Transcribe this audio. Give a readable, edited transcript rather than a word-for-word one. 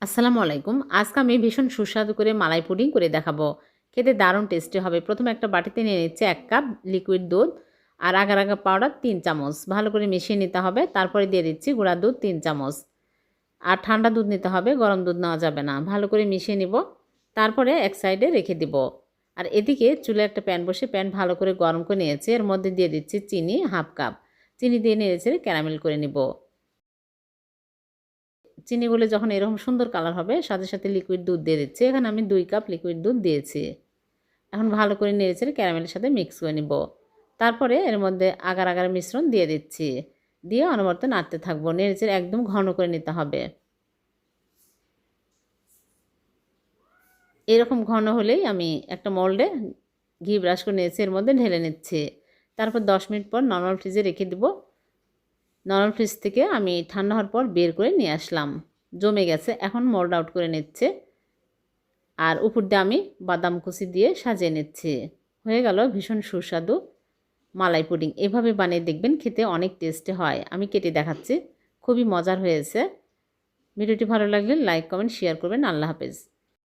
আসসালামু আলাইকুম। আজকে আমি ভীষণ সুস্বাদু করে মালাই পুডিং করে দেখাবো। খেতে দারুণ টেস্টি হবে। প্রথমে একটা বাটিতে নিয়ে নিচ্ছি ১ কাপ লিকুইড দুধ আর আগার আগা পাউডার ৩ চামচ। ভালো করে মিশিয়ে নিতে হবে। তারপরে দিয়ে দিচ্ছি গুঁড়া দুধ ৩ চামচ। আর ঠান্ডা দুধ নিতে হবে, গরম দুধ নেওয়া যাবে না। ভালো করে মিশিয়ে নিব। তারপরে এক সাইডে রেখে দিব। আর এদিকে চুলায় একটা প্যান বসে প্যান ভালো করে গরম করে নিয়েছি। এর মধ্যে দিয়ে দিচ্ছি চিনি 1/2 কাপ। চিনি দিয়ে নেড়েচেড়ে ক্যারামেল করে নিব। চিনিগুলো যখন এরকম সুন্দর কালার হবে সাথে সাথে লিকুইড দুধ দিয়ে দিচ্ছি। এখানে আমি 2 কাপ লিকুইড দুধ দিয়েছি। এখন ভালো করে নেড়েচেড়ে ক্যারামেলের সাথে মিক্স করে নিব। তারপরে এর মধ্যে আগার আগার মিশ্রণ দিয়ে দিচ্ছি। দিয়ে অনবরত নাড়তে থাকবো। নেড়েচেড়ে একদম ঘন করে নিতে হবে। এরকম ঘন হলেই আমি একটা মোল্ডে ঘি ব্রাশ করে নিয়েছি, এর মধ্যে ঢেলে নিচ্ছি। তারপর 10 মিনিট পর নরমাল ফ্রিজে রেখে দিব। নরমাল ফ্রিজ থেকে আমি ঠান্ডা হওয়ার পর বের করে নিয়ে আসলাম। জমে গেছে, এখন মোল্ড আউট করে নিচ্ছে। আর উপর দিয়ে আমি বাদাম কুচি দিয়ে সাজিয়ে নিচ্ছি। হয়ে গেল ভীষণ সুস্বাদু মালাই পুডিং। এভাবে বানিয়ে দেখবেন, খেতে অনেক টেস্টি হয়। আমি কেটে দেখাচ্ছি, খুবই মজার হয়েছে। ভিডিওটি ভালো লাগলে লাইক কমেন্ট শেয়ার করবেন। আল্লাহ হাফেজ।